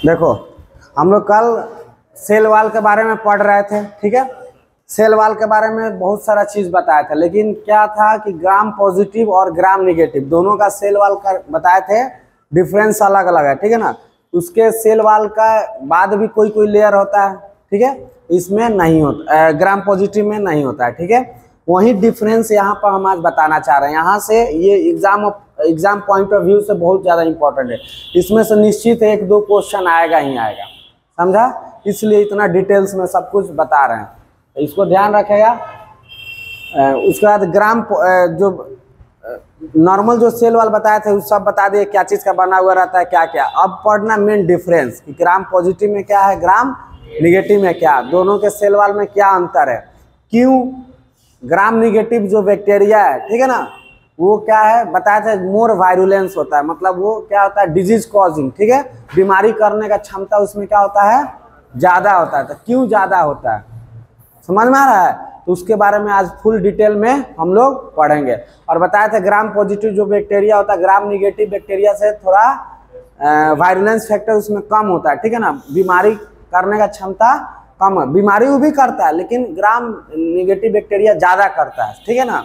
देखो हम लोग कल सेल वाल के बारे में पढ़ रहे थे, ठीक है। सेल वाल के बारे में बहुत सारा चीज़ बताया था, लेकिन क्या था कि ग्राम पॉजिटिव और ग्राम निगेटिव दोनों का सेल वाल का बताए थे, डिफरेंस अलग अलग है, ठीक है ना। उसके सेल वाल का बाद भी कोई कोई लेयर होता है, ठीक है, इसमें नहीं होता, ग्राम पॉजिटिव में नहीं होता है, ठीक है। वही डिफरेंस यहाँ पर हम आज बताना चाह रहे हैं। यहाँ से ये एग्जाम पॉइंट ऑफ व्यू से बहुत ज़्यादा इंपॉर्टेंट है। इसमें से निश्चित एक दो क्वेश्चन आएगा ही आएगा, समझा, इसलिए इतना डिटेल्स में सब कुछ बता रहे हैं, तो इसको ध्यान रखेगा। उसके बाद ग्राम जो नॉर्मल जो सेल वाल बताए थे उस सब बता दिए, क्या चीज़ का बना हुआ रहता है, क्या क्या। अब पढ़ना मेन डिफरेंस कि ग्राम पॉजिटिव में क्या है, ग्राम निगेटिव में क्या, दोनों के सेल वाल में क्या अंतर है, क्यों ग्राम निगेटिव जो बैक्टीरिया है, ठीक है ना, वो क्या है बताया था, मोर वायरुलेंस होता है, मतलब वो क्या होता है, डिजीज कॉजिंग, ठीक है, बीमारी करने का क्षमता उसमें क्या होता है, ज़्यादा होता है। तो क्यों ज़्यादा होता है, समझ में आ रहा है, तो उसके बारे में आज फुल डिटेल में हम लोग पढ़ेंगे। और बताया था ग्राम पॉजिटिव जो बैक्टीरिया होता है, ग्राम निगेटिव बैक्टीरिया से थोड़ा वायरुलेंस फैक्टर उसमें कम होता है, ठीक है ना, बीमारी करने का क्षमता कम है, बीमारी वो भी करता है लेकिन ग्राम निगेटिव बैक्टीरिया ज़्यादा करता है, ठीक है ना।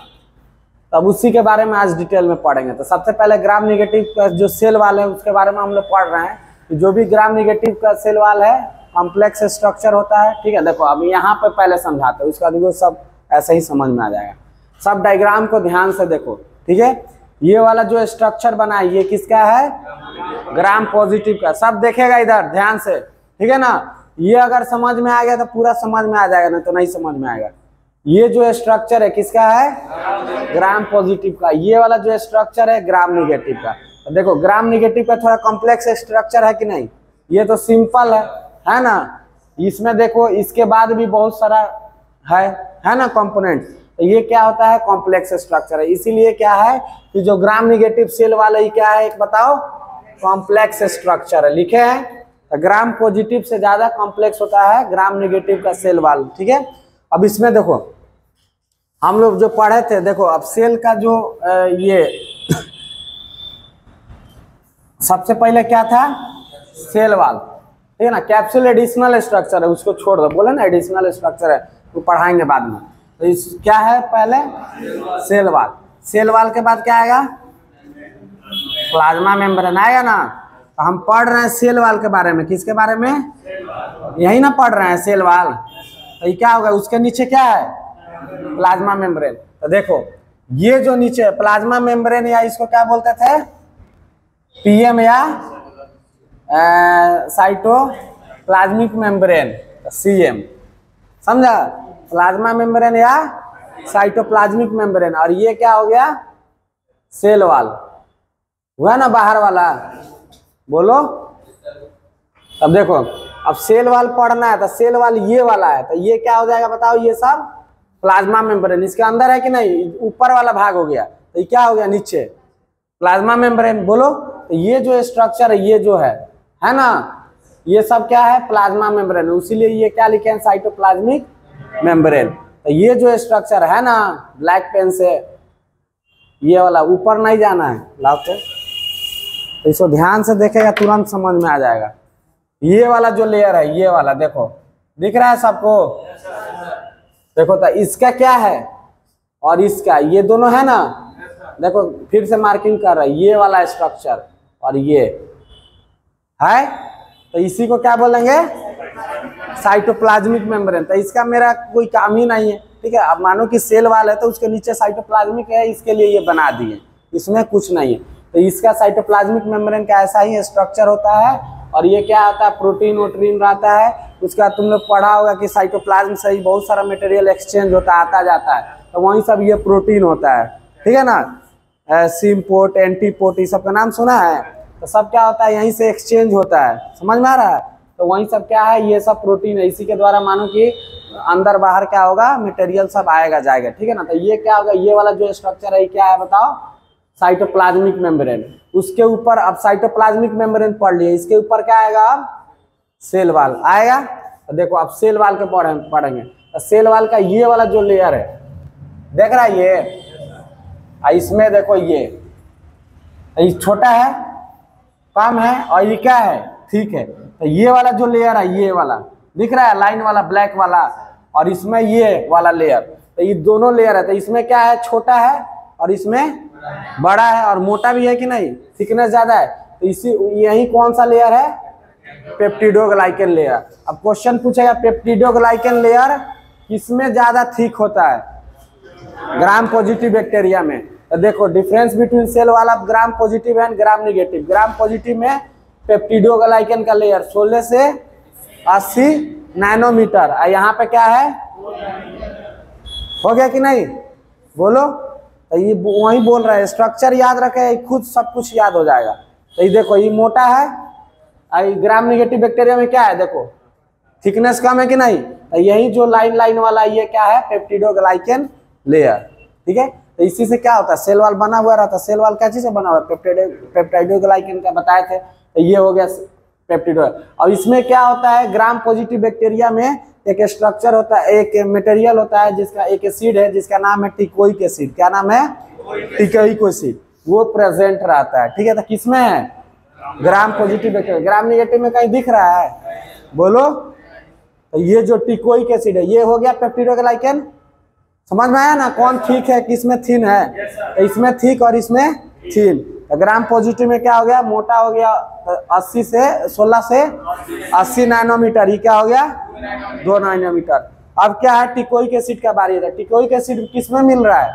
तब उसी के बारे में आज डिटेल में पढ़ेंगे। तो सबसे पहले ग्राम निगेटिव का जो सेल वाल है उसके बारे में हम लोग पढ़ रहे हैं कि जो भी ग्राम निगेटिव का सेल वाल है कॉम्प्लेक्स स्ट्रक्चर होता है, ठीक है। देखो अब यहाँ पे पहले समझाते हैं, उसका देखो सब ऐसे ही समझ में आ जाएगा। सब डायग्राम को ध्यान से देखो, ठीक है। ये वाला जो स्ट्रक्चर बना है ये किसका है, ग्राम पॉजिटिव का। सब देखेगा इधर ध्यान से, ठीक है ना। ये अगर समझ में आ गया तो पूरा समझ में आ जाएगा, नहीं तो नहीं समझ में आएगा। ये जो स्ट्रक्चर है किसका है, ग्राम पॉजिटिव का। ये वाला जो स्ट्रक्चर है ग्राम निगेटिव का। तो देखो ग्राम निगेटिव का थोड़ा कॉम्प्लेक्स स्ट्रक्चर है कि नहीं, ये तो सिंपल है ना। इसमें देखो इसके बाद भी बहुत सारा है ना कंपोनेंट, तो ये क्या होता है, कॉम्प्लेक्स स्ट्रक्चर है। इसीलिए क्या है कि जो ग्राम निगेटिव सेल वाला ही क्या है, एक बताओ, कॉम्प्लेक्स स्ट्रक्चर है, लिखे हैं। तो ग्राम पॉजिटिव से ज्यादा कॉम्प्लेक्स होता है ग्राम निगेटिव का सेल वाल, ठीक है। अब इसमें देखो हम लोग जो पढ़े थे, देखो अब सेल का जो ये सबसे पहले क्या था, सेल वाल, ठीक है ना। कैप्सूल एडिशनल स्ट्रक्चर है, उसको छोड़ दो, बोले ना एडिशनल स्ट्रक्चर है, वो पढ़ाएंगे बाद में। तो इस क्या है, पहले सेल वाल। सेल वाल के बाद क्या आएगा, प्लाज्मा मेम्ब्रेन आएगा ना। तो हम पढ़ रहे हैं सेल वाल के बारे में, किसके बारे में, यही ना पढ़ रहे हैं सेल वाल। तो ये क्या होगा, उसके नीचे क्या है, प्लाज्मा मेम्ब्रेन। तो देखो ये जो नीचे है प्लाज्मा मेम्ब्रेन, या इसको क्या बोलते थे, पीएम या साइटोप्लाज्मिक मेम्ब्रेन, सीएम, समझा, प्लाज्मा मेम्ब्रेन या साइटोप्लाज्मिक मेम्ब्रेन। और ये क्या हो गया, सेल वाल हुआ ना, बाहर वाला, बोलो। अब देखो अब सेल वाल पढ़ना है तो सेल वाल ये वाला है, तो ये क्या हो जाएगा बताओ, ये सब प्लाज्मा मेम्ब्रेन इसके अंदर है कि नहीं, ऊपर वाला भाग हो गया, तो ये क्या हो गया, नीचे प्लाज्मा मेम्ब्रेन, बोलो। तो ये जो स्ट्रक्चर है ये जो है ना, ये सब क्या है, प्लाज्मा मेम्ब्रेन, इसीलिए ये क्या लिखे हैं, साइटोप्लाज्मिक मेम्ब्रेन। तो ये जो स्ट्रक्चर है ना, ब्लैक पेन से ये वाला ऊपर नहीं जाना है, लाओ तो इसको ध्यान से देखेगा तुरंत समझ में आ जाएगा। ये वाला जो लेयर है ये वाला, देखो दिख रहा है सबको, देखो तो इसका क्या है और इसका, ये दोनों है ना, देखो फिर से मार्किंग कर रहा है, ये वाला स्ट्रक्चर और ये है, तो इसी को क्या बोलेंगे, साइटोप्लाज्मिक मेम्ब्रेन। तो इसका मेरा कोई काम ही नहीं है, ठीक है। अब मानो कि सेल वाल है तो उसके नीचे साइटोप्लाज्मिक है, इसके लिए ये बना दिए, इसमें कुछ नहीं है। तो इसका साइटोप्लाज्मिक मेम्ब्रेन का ऐसा ही स्ट्रक्चर होता है। और ये क्या आता है, प्रोटीन वोटीन रहता है। उसका तुम लोग पढ़ा होगा कि साइटोप्लाज्म से ही बहुत सारा मटेरियल एक्सचेंज होता है, आता जाता है, तो वहीं सब ये प्रोटीन होता है, ठीक है ना। सिम्पोर्ट, एंटीपोर्ट, ये सब का नाम सुना है। तो सब क्या होता है, यहीं से एक्सचेंज होता है, समझ में आ रहा है। तो वहीं सब क्या है, ये सब प्रोटीन है, इसी के द्वारा मानो कि अंदर बाहर क्या होगा, मटेरियल सब आएगा जाएगा, ठीक है ना। तो ये क्या होगा, ये वाला जो स्ट्रक्चर है क्या है बताओ, साइटोप्लाज्मिक मेम्ब्रेन। उसके ऊपर अब साइटोप्लाज्मिक मेम्ब्रेन पढ़ लिए, इसके ऊपर क्या आएगा, अब सेल वाल आएगा। तो देखो अब सेल वाल के पढ़ेंगे। तो सेल वाल का ये वाला जो लेयर है, देख रहा है ये, इसमें देखो ये छोटा है, कम है, और ये क्या है, ठीक है। तो ये वाला जो लेयर है, ये वाला दिख रहा है लाइन वाला ब्लैक वाला, और इसमें ये वाला लेयर, तो ये दोनों लेयर है। तो इसमें क्या है, छोटा है और इसमें बड़ा है, और मोटा भी है कि नहीं, थिकनेस ज्यादा है। तो इसी यही कौन सा लेयर है, पेप्टिडोग्लाइकन लेयर। अब क्वेश्चन पूछेगा पेप्टिडोग्लाइकन लेयर किसमें ज्यादा थिक होता है, ग्राम पॉजिटिव बैक्टीरिया में। तो देखो डिफरेंस बिटवीन सेल वाला gram positive and gram negative. Gram positive में पेप्टिडोग्लाइकन का लेयर 16 से 80 नैनोमीटर, और यहाँ पे क्या है, हो गया कि नहीं, बोलो। तो ये वही बोल रहा है, स्ट्रक्चर याद रखे, खुद सब कुछ याद हो जाएगा। तो ये देखो ये मोटा है, और ग्राम निगेटिव बैक्टीरिया में क्या है, देखो थिकनेस कम है कि नहीं। तो यही जो लाइन लाइन वाला ये क्या है, पेप्टिडोग्लाइकन लेयर, ठीक है। तो इसी से क्या होता है, सेल वाल बना हुआ रहता है। सेल वाल क्या चीज से बना हुआ है, पेप्टिडोग्लाइकन का बताए थे। तो ये हो गया पेप्टिडो। और इसमें क्या होता है, ग्राम पॉजिटिव बैक्टीरिया में एक स्ट्रक्चर होता है, एक मटेरियल होता है जिसका एक एसिड है जिसका नाम है टिकोइक एसिड। क्या नाम है, टिकोइक एसिड, वो प्रेजेंट रहता है, ठीक है। तो किसमें है, ग्राम पॉजिटिव बैक्टीरिया। ग्राम निगेटिव में कहीं दिख रहा है, बोलो। तो ये जो टिकोइक एसिड है, ये हो गया पेप्टिडोग्लाइकन। समझ में आया ना, कौन ठीक है किसमें थिन है। तो इसमें थिक और इसमें थिन। तो ग्राम पॉजिटिव में क्या हो गया, मोटा हो गया 16 से 80 नैनोमीटर, ये क्या हो गया 2 नैनोमीटर। अब क्या है, टिकोइक एसिड का बारी है। टिकोइक एसिड किसमें मिल रहा है,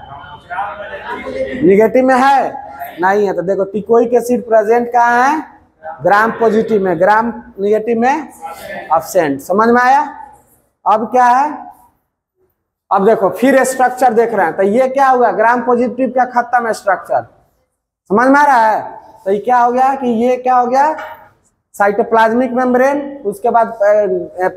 निगेटिव में है, नहीं है। तो देखो टिकोइक एसिड प्रेजेंट कहाँ है, ग्राम पॉजिटिव में, ग्राम निगेटिव में एब्सेंट। समझ में आया। अब क्या है, अब देखो फिर स्ट्रक्चर देख रहे हैं। तो ये क्या हुआ, ग्राम पॉजिटिव का खत्म है स्ट्रक्चर, समझ में आ रहा है। तो ये क्या हो गया कि ये क्या हो गया, साइटोप्लाज्मिक मेम्ब्रेन, उसके बाद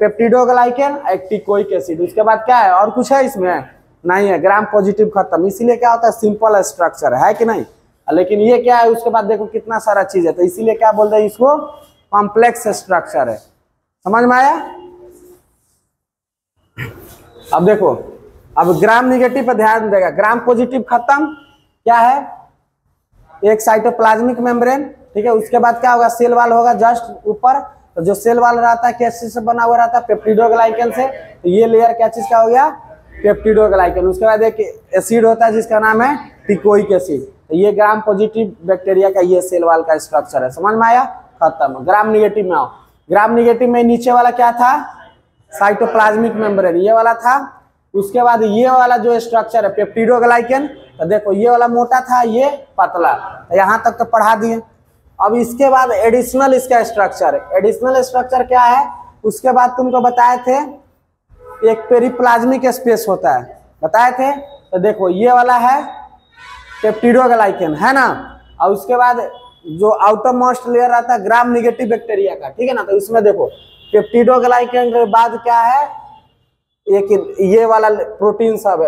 पेप्टिडोग्लाइकन, टिकोइक एसिड, उसके बाद क्या है, और कुछ है इसमें नहीं है, ग्राम पॉजिटिव खत्म। इसीलिए क्या होता है, सिंपल स्ट्रक्चर है कि नहीं। लेकिन ये क्या है, उसके बाद देखो कितना सारा चीज है। तो इसीलिए क्या बोलते हैं इसको, कॉम्प्लेक्स स्ट्रक्चर है। समझ में आया। अब देखो, अब ग्राम निगेटिव पर ध्यान देगा। ग्राम पॉजिटिव खत्म, क्या है, एक साइटोप्लाज्मिक मेम्ब्रेन, ठीक है। उसके बाद क्या होगा, सेल वाल होगा जस्ट ऊपर। तो जो सेल वाल रहता है किस चीज से बना हुआ रहता है, पेप्टिडोग्लाइकन से। तो ये लेयर क्या चीज का हो गया, पेप्टिडोग्लाइकन। उसके बाद एक एसिड होता है जिसका नाम है टिकोइक एसिड। तो ये ग्राम पॉजिटिव बैक्टीरिया का ये सेल वाल का स्ट्रक्चर है। समझ में आया, खत्म। ग्राम निगेटिव में आओ। ग्राम निगेटिव में नीचे वाला क्या था, साइटोप्लाज्मिक मेम्ब्रेन, ये वाला था। उसके बाद ये वाला जो स्ट्रक्चर है पेप्टिडोग्लाइकन, तो देखो ये वाला मोटा था, ये पतला, यहाँ तक तो पढ़ा दिए। अब इसके बाद एडिशनल इसका स्ट्रक्चर है। एडिशनल स्ट्रक्चर क्या है, उसके बाद तुमको बताए थे एक पेरिप्लाज्मिक स्पेस होता है, बताए थे। तो देखो ये वाला है पेप्टिडोग्लाइकन, है ना। और उसके बाद जो आउटर मोस्ट लेयर आता है ग्राम निगेटिव बैक्टीरिया का, ठीक है ना। तो इसमें देखो पेप्टिडोग्लाइकन के बाद क्या है, एक ये वाला प्रोटीन सब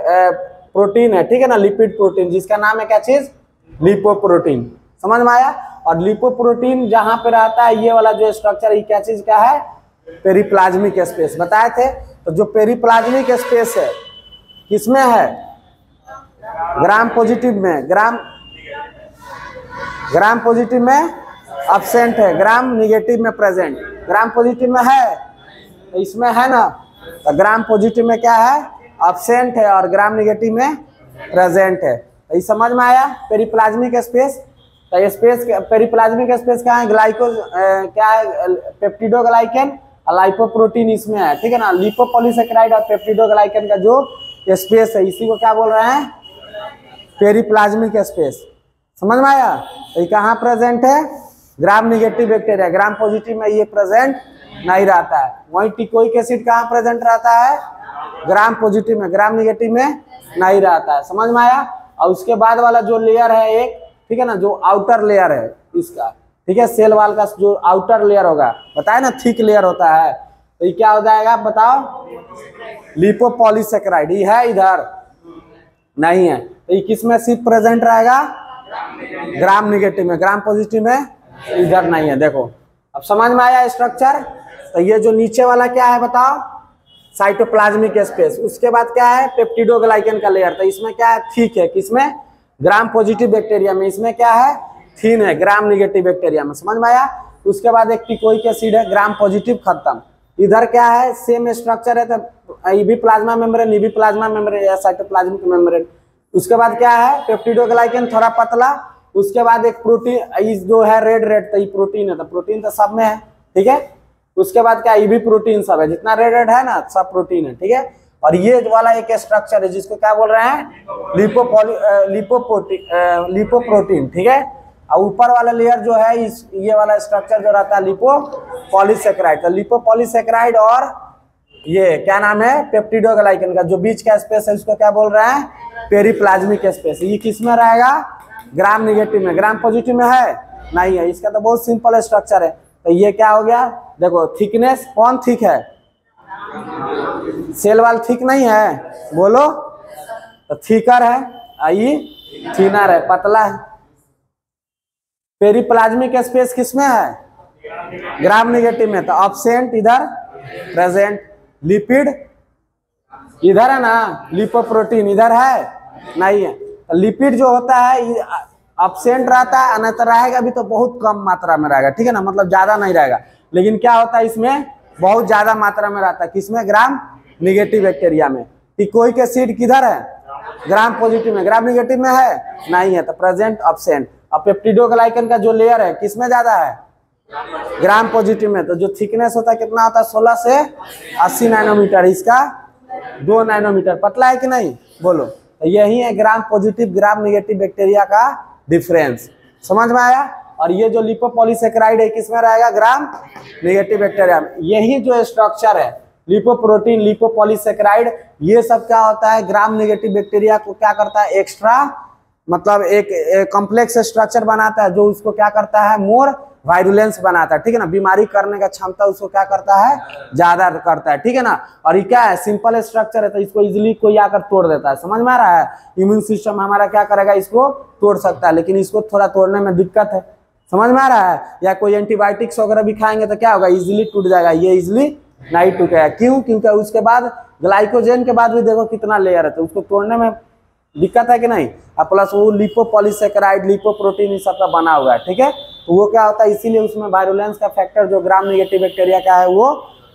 प्रोटीन है, ठीक है ना, लिपिड प्रोटीन, जिसका नाम है क्या चीज, लिपोप्रोटीन। समझ में आया। और लिपोप्रोटीन जहां पे रहता है, ये वाला जो स्ट्रक्चर, ये क्या चीज का है, पेरिप्लाज्मिक स्पेस, बताए थे। तो जो पेरिप्लाज्मिक स्पेस है किसमें है, ग्राम पॉजिटिव में, ग्राम पॉजिटिव में एब्सेंट है, ग्राम निगेटिव में प्रेजेंट। ग्राम पॉजिटिव में है, तो इसमें है ना। तो ग्राम पॉजिटिव में क्या है, एब्सेंट है, और ग्राम निगेटिव में प्रेजेंट है। तो ये समझ में आया, पेरिप्लाज्मिक स्पेस। तो स्पेस, पेरिप्लाज्मिक स्पेस क्या है, क्या है, पेप्टिडोग्लाइकन और लाइपोप्रोटीन इसमें है, ठीक है ना। लिपोपॉलीसेकेराइड और पेप्टिडोग्लाइकन का जो स्पेस है, इसी को क्या बोल रहे हैं, पेरिप्लाज्मिक स्पेस। समझ में आया। तो ये कहाँ प्रेजेंट है, gram negative bacteria. Gram positive में ये प्रेजेंट नहीं रहता है। वही टिकोइक एसिड कहाँ प्रेजेंट रहता है, ग्राम पॉजिटिव में, ग्राम निगेटिव में नहीं रहता है। समझ में आया। और उसके बाद वाला जो लेयर है एक, ठीक है ना, जो आउटर लेयर है इसका, ठीक है, सेल वाल का जो आउटर लेयर होगा, बताया ना, थिक लेयर होता है। तो ये क्या हो जाएगा, बताओ, लिपोपॉलीसेकेराइड। ये है इधर नहीं है, तो ये किस में सिर्फ प्रेजेंट रहेगा, ग्राम निगेटिव में, ग्राम पॉजिटिव में इधर नहीं है। देखो अब समझ में आया स्ट्रक्चर। तो ये जो नीचे वाला क्या है, बताओ, साइटोप्लाज्मिक स्पेस। उसके बाद क्या है, पेप्टिडोग्लाइकन का लेयर। तो इसमें क्या है, थिक है, किसमें, ग्राम पॉजिटिव बैक्टीरिया में। इसमें क्या है, थिन है, ग्राम निगेटिव बैक्टीरिया में। समझ में आया। उसके बाद एक टिकोइक एसिड है, ग्राम पॉजिटिव, खत्म। इधर क्या है, सेम स्ट्रक्चर है, तो ये भी प्लाज्मा मेम्ब्रेन, ये भी प्लाज्मा मेम्ब्रेन या साइटोप्लाज्मिक मेम्ब्रेन। उसके बाद क्या है, पेप्टिडोग्लाइकन थोड़ा पतला, उसके बाद एक प्रोटीन जो है रेड, तो ये प्रोटीन है, तो प्रोटीन तो सब में है, ठीक है। उसके बाद क्या, ये भी प्रोटीन सब है, जितना रेड है ना सब प्रोटीन है, ठीक है। और ये वाला एक स्ट्रक्चर है जिसको क्या बोल रहे हैं, लिपोप्रोटीन, ठीक है। और ऊपर वाला लेयर जो है ये वाला स्ट्रक्चर जो रहता है लिपोपॉलीसेकेराइड, तो लिपोपॉलीसेकेराइड और ये क्या नाम है, पेप्टिडोग्लाइकन का जो बीच का स्पेस है उसको क्या बोल रहे हैं, पेरिप्लाज्मिक स्पेस। ये किस में रहेगा, ग्राम निगेटिव में। ग्राम पॉजिटिव में है नहीं है, इसका तो बहुत सिंपल स्ट्रक्चर है। तो ये क्या हो गया, देखो थिकनेस, कौन थिक है, सेल वाल थिक नहीं है, बोलो, तो थिकर है, आई थिनर है, पतला है। पेरिप्लाज्मिक स्पेस किसमें है, ग्राम निगेटिव में, तो एब्सेंट इधर, प्रेजेंट। लिपिड इधर है ना, लिपोप्रोटीन इधर है नहीं है, तो लिपिड जो होता है एब्सेंट रहता है, नहीं तो रहेगा भी तो बहुत कम मात्रा में रहेगा, ठीक है ना, मतलब ज्यादा नहीं रहेगा। लेकिन क्या होता है इसमें बहुत ज्यादा मात्रा में रहता है, किसमें, ग्राम निगेटिव बैक्टीरिया में। टिकोइक एसिड किधर है, ग्राम पॉजिटिव में, ग्राम निगेटिव में है नहीं है, तो प्रेजेंट, एब्सेंट। अब पेप्टिडोग्लाइकन का जो लेयर है किसमें ज्यादा है, ग्राम पॉजिटिव में, तो जो थिकनेस होता है कितना होता है, 16 से 80 नैनोमीटर, इसका 2 नैनोमीटर, पतला है कि नहीं, बोलो। तो यही है gram positive gram negative bacteria का डिफरेंस, समझ में आया। और ये जो लिपोपॉलीसेकेराइड है किसमें रहेगा, ग्राम निगेटिव बैक्टीरिया में। यही जो स्ट्रक्चर है लिपोप्रोटीन, लिपोपॉलीसेकेराइड, ये सब क्या होता है, ग्राम निगेटिव बैक्टीरिया को क्या करता है, एक्स्ट्रा मतलब एक कॉम्प्लेक्स स्ट्रक्चर बनाता है, जो उसको क्या करता है, मोर वायरुलेंस बनाता है, ठीक है ना, बीमारी करने का क्षमता उसको क्या करता है, ज्यादा करता है, ठीक है ना। और ये क्या है, सिंपल स्ट्रक्चर है, तो इसको इजिली कोई आकर तोड़ देता है, समझ में आ रहा है। इम्यून सिस्टम हमारा क्या करेगा, इसको तोड़ सकता है, लेकिन इसको थोड़ा तोड़ने में दिक्कत है, समझ में आ रहा है। या कोई एंटीबायोटिक्स वगैरह भी खाएंगे तो क्या होगा, इजिली टूट जाएगा, ये इजिली नहीं टूटेगा, क्यों, क्योंकि उसके बाद ग्लाइकोजेन के बाद भी देखो कितना लेयर है, तो उसको तोड़ने में दिक्कत है कि नहीं। और प्लस वो लिपोपॉलीसेकेराइड, लिपोप्रोटीन इस सब का बना हुआ है, ठीक है। तो वो क्या होता है, इसीलिए उसमें वायरुलेंस का फैक्टर जो ग्राम निगेटिव बैक्टीरिया का है वो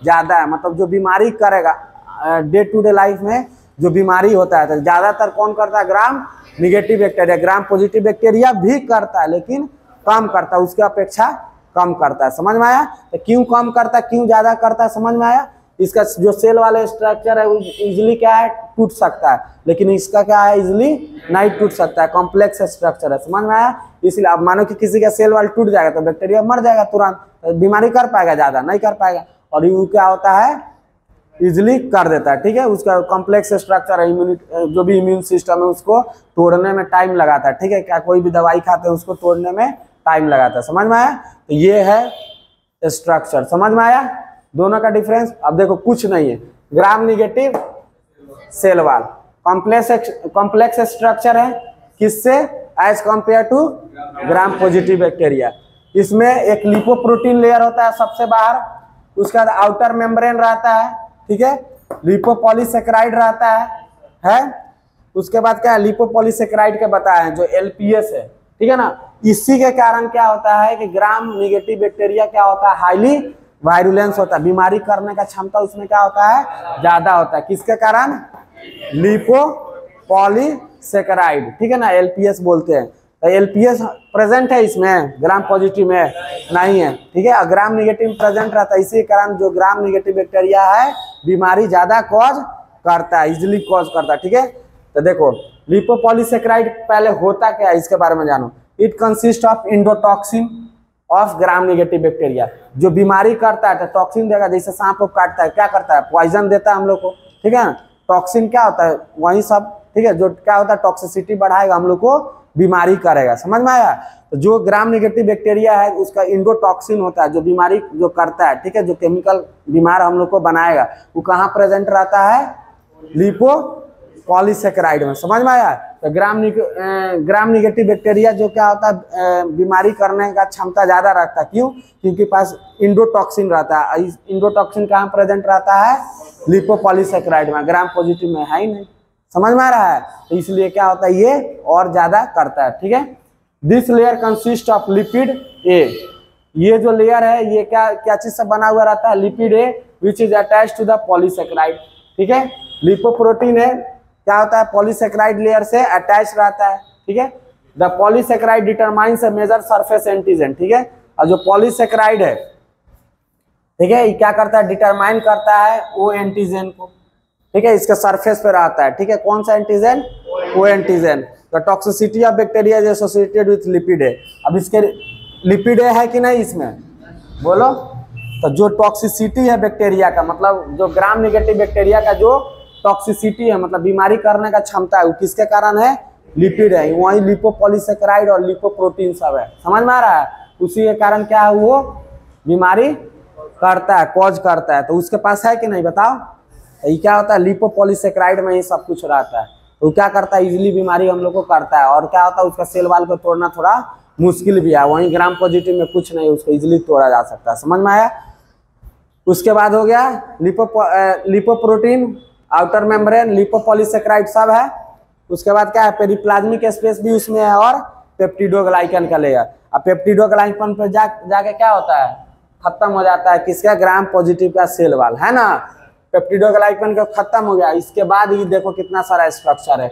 ज्यादा है, मतलब जो बीमारी करेगा डे टू डे लाइफ में जो बीमारी होता है, तो ज्यादातर कौन करता है, ग्राम निगेटिव बैक्टीरिया। ग्राम पॉजिटिव बैक्टीरिया भी करता है लेकिन कम करता है, उसकी अपेक्षा कम करता है, समझ में आया। तो क्यों कम करता है, क्यों ज्यादा करता है, समझ में आया। इसका जो सेल वाले स्ट्रक्चर है इजिली क्या है, टूट सकता है, लेकिन इसका क्या है, इजिली नहीं टूट सकता है, कॉम्प्लेक्स स्ट्रक्चर है, समझ में आया। इसलिए अब मानो कि किसी का सेल वाल टूट जाएगा तो बैक्टीरिया मर जाएगा तुरंत, तो बीमारी कर पाएगा, ज्यादा नहीं कर पाएगा। और ये क्या होता है, इजिली कर देता है, ठीक है। उसका कॉम्प्लेक्स स्ट्रक्चर है, जो भी इम्यून सिस्टम है उसको तोड़ने में टाइम लगाता है, ठीक है। क्या कोई भी दवाई खाते हैं उसको तोड़ने में टाइम लगाता है, समझ में आया। तो ये है स्ट्रक्चर, समझ में आया दोनों का डिफरेंस। अब देखो कुछ नहीं है, gram negative cell wall complex structure है, किससे, as compare to gram positive bacteria. इसमें एक लिपोप्रोटीन लेयर होता है सबसे बाहर, उसका आउटर मेम्ब्रेन रहता है, ठीक है, लिपोपॉलीसेकेराइड रहता है। उसके बाद क्या है, लिपोपॉलीसेकेराइड के बताया है जो एलपीएस है, ठीक है ना। इसी के कारण क्या होता है कि ग्राम निगेटिव बैक्टीरिया क्या होता है, हाईली वायरुलेंस होता है, बीमारी करने का क्षमता उसमें क्या होता है, ज्यादा होता है, किसके कारण, लिपोपॉलीसेकेराइड, ठीक है ना, एलपीएस बोलते हैं। तो एलपीएस प्रेजेंट है इसमें, ग्राम पॉजिटिव में नहीं है, ठीक है। ग्राम निगेटिव प्रेजेंट रहता है, इसी कारण जो ग्राम निगेटिव बैक्टीरिया है बीमारी ज्यादा कॉज करता है, इजिली कॉज करता है, ठीक है। तो देखो लिपोपॉलीसेकेराइड पहले होता क्या है, इसके बारे में जानो। It consist of endotoxin of gram negative bacteria, जो बीमारी करता है तो टॉक्सिन देगा, जैसे सांप को काटता है क्या करता है, पॉइजन देता है हम लोग को, ठीक है। टॉक्सिन क्या होता है, वही सब, ठीक है, जो क्या होता है टॉक्सिसिटी बढ़ाएगा, हम लोग को बीमारी करेगा, समझ में आया। तो जो ग्राम निगेटिव बैक्टीरिया है उसका इंडोटॉक्सिन होता है, जो बीमारी जो करता है, ठीक है, जो केमिकल बीमार हम लोग को बनाएगा, वो कहाँ प्रेजेंट रहता है, लिपोपॉलीसेकेराइड में, समझ में आया। तो ग्राम निगेटिव बैक्टीरिया जो क्या होता है, बीमारी करने का क्षमता ज्यादा रखता है, क्यों, क्योंकि पास इंडोटॉक्सिन रहता है। इंडोटॉक्सिन कहाँ प्रेजेंट रहता है, लिपोपॉलीसेकेराइड में, ग्राम पॉजिटिव में है ही नहीं, समझ में आ रहा है। तो इसलिए क्या होता है, ये और ज्यादा करता है, ठीक है। This layer consist of lipid A, ये जो लेयर है ये क्या क्या चीज से बना हुआ रहता है, लिपिड है which is attached to the polysaccharide, ठीक है। लिपोप्रोटीन है क्या होता है, पॉलीसेकेराइड लेयर से अटैच रहता है, ठीक है। The polysaccharide determines a major surface antigen, ठीक है। और जो पॉलीसेकेराइड है, ठीक है, ये क्या करता है, डिटरमाइन करता है वो एंटीजन को, ठीक है, इसके सरफेस पे रहता है, ठीक है। कौन सा एंटीजन, वो antigen. The toxicity of bacteria is associated with lipid है। अब इसके लिपिड है कि नहीं इसमें, बोलो। तो जो टॉक्सिसिटी है बैक्टीरिया का, मतलब जो ग्राम नेगेटिव बैक्टीरिया का जो टॉक्सिसिटी है, मतलब बीमारी करने का क्षमता है, वो किसके कारण है, लिपिड है। वही लिपोपॉलीसेकेराइड और लिपोप्रोटीन सब है, समझ में आ रहा है। उसी के कारण क्या है, वो बीमारी करता है, कॉज करता है। तो उसके पास है कि नहीं बताओ। ये क्या होता है, लिपोपॉलीसेकेराइड में ही सब कुछ रहता है। तो क्या करता है, इजीली बीमारी हम लोग को करता है। और क्या होता है, उसका सेल वाल को तोड़ना थोड़ा मुश्किल भी है। वहीं ग्राम पॉजिटिव में कुछ नहीं, उसको इजीली तोड़ा जा सकता है, समझ में आया। उसके बाद हो गया लिपोप्रोटीन, आउटर मेम्ब्रेन, लिपोपॉलीसेकेराइड सब है। उसके बाद क्या है, पेरिप्लाज्मिक स्पेस भी उसमें है और पेप्टिडोग्लाइकन का लेयर। अब पेप्टिडोग्लाइकन पर जाके क्या होता है, खत्म हो जाता है किसका, ग्राम पॉजिटिव का सेल वाल, है ना। पेप्टिडोग्लाइकन का खत्म हो गया। इसके बाद ये देखो कितना सारा स्ट्रक्चर है,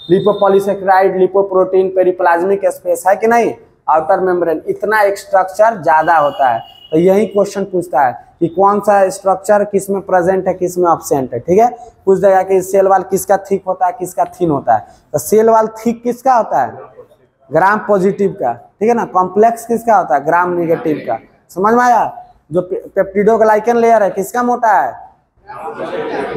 लिपोपॉलीसेकेराइड, लिपोप्रोटीन, पेरिप्लाज्मिक स्पेस, है कि नहीं, आउटर मेम्ब्रेन, इतना एक स्ट्रक्चर ज्यादा होता है। तो यही क्वेश्चन पूछता है कि कौन सा स्ट्रक्चर किस में प्रेजेंट है, किस में अब्सेंट है, ठीक है। पूछ देगा कि सेल वाल किसका थिक होता है, किसका थिन होता है। तो सेल वाल थिक किसका होता है, ग्राम पॉजिटिव का, ठीक है ना। कॉम्प्लेक्स किसका होता है, ग्राम निगेटिव का, समझ में आया। जो पेप्टिडोग्लाइकन लेयर है किसका मोटा है,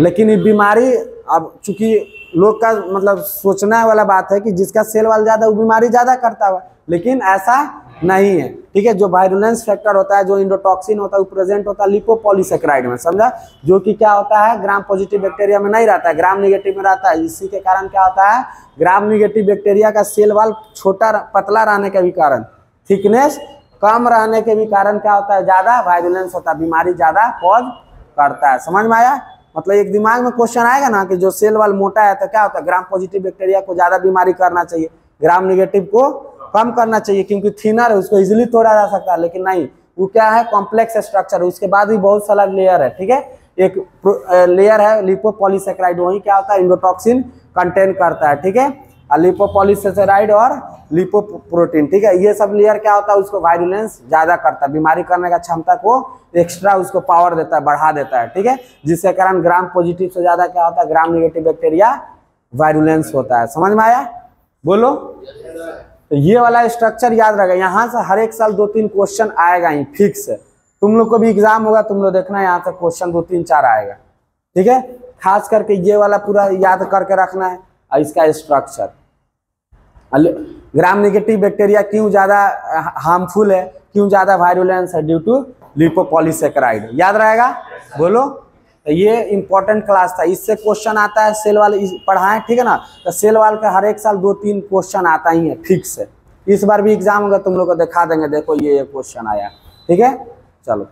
लेकिन ये बीमारी, अब चूंकि लोग का मतलब सोचना वाला बात है कि जिसका सेल वाल ज्यादा वो बीमारी ज्यादा करता हुआ, लेकिन ऐसा नहीं है, ठीक है। जो वायरुलेंस फैक्टर होता है, जो इंडोटॉक्सिन होता है, वो प्रेजेंट होता है लिपोपॉलीसेकेराइड में, समझा। जो कि क्या होता है, ग्राम पॉजिटिव बैक्टीरिया में नहीं रहता है, ग्राम निगेटिव में रहता है। इसी के कारण क्या होता है, ग्राम निगेटिव बैक्टीरिया का सेल वाल छोटा पतला रहने के भी कारण, थिकनेस कम रहने के भी कारण क्या होता है, ज्यादा वायरुलेंस होता है, बीमारी ज्यादा कॉज करता है, समझ में आया। मतलब एक दिमाग में क्वेश्चन आएगा ना कि जो सेल वाल मोटा है तो क्या होता है, ग्राम पॉजिटिव बैक्टीरिया को ज्यादा बीमारी करना चाहिए, ग्राम निगेटिव को कम करना चाहिए, क्योंकि थिनर है, उसको इजीली तोड़ा जा सकता है। लेकिन नहीं, वो क्या है, कॉम्प्लेक्स स्ट्रक्चर है। उसके बाद भी बहुत सारा लेयर है, ठीक है। एक लेयर है लिपोपॉलीसेकेराइड, वही क्या होता है, इंडोटॉक्सिन कंटेन करता है, ठीक है। लिपोपॉलीसेकेराइड और लिपोप्रोटीन, ठीक है। ये सब लेयर क्या होता है, उसको वायरुलेंस ज्यादा करता है, बीमारी करने का क्षमता को एक्स्ट्रा उसको पावर देता है, बढ़ा देता है, ठीक है। जिसके कारण ग्राम पॉजिटिव से ज्यादा क्या होता है, ग्राम निगेटिव बैक्टीरिया वायरुलेंस होता है, समझ में आया, बोलो। तो ये वाला स्ट्रक्चर याद रहेगा। यहाँ से हर एक साल 2-3 क्वेश्चन आएगा ही फिक्स। तुम लोग को भी एग्जाम होगा, तुम लोग देखना यहाँ से क्वेश्चन 2-3-4 आएगा, ठीक है। खास करके ये वाला पूरा याद करके रखना है। और इसका स्ट्रक्चर, ग्राम नेगेटिव बैक्टीरिया क्यों ज्यादा हार्मफुल है, क्यों ज्यादा वायरुलेंस है, ड्यू टू लिपोपॉलीसेकेराइड, याद रहेगा, बोलो। तो ये इंपॉर्टेंट क्लास था, इससे क्वेश्चन आता है, सेल वाल पढ़ाएं, ठीक है ना। तो सेल वाल का हर एक साल 2-3 क्वेश्चन आता ही है फिक्स है। इस बार भी एग्जाम होगा, तुम लोग को दिखा देंगे, देखो ये क्वेश्चन आया, ठीक है, चलो।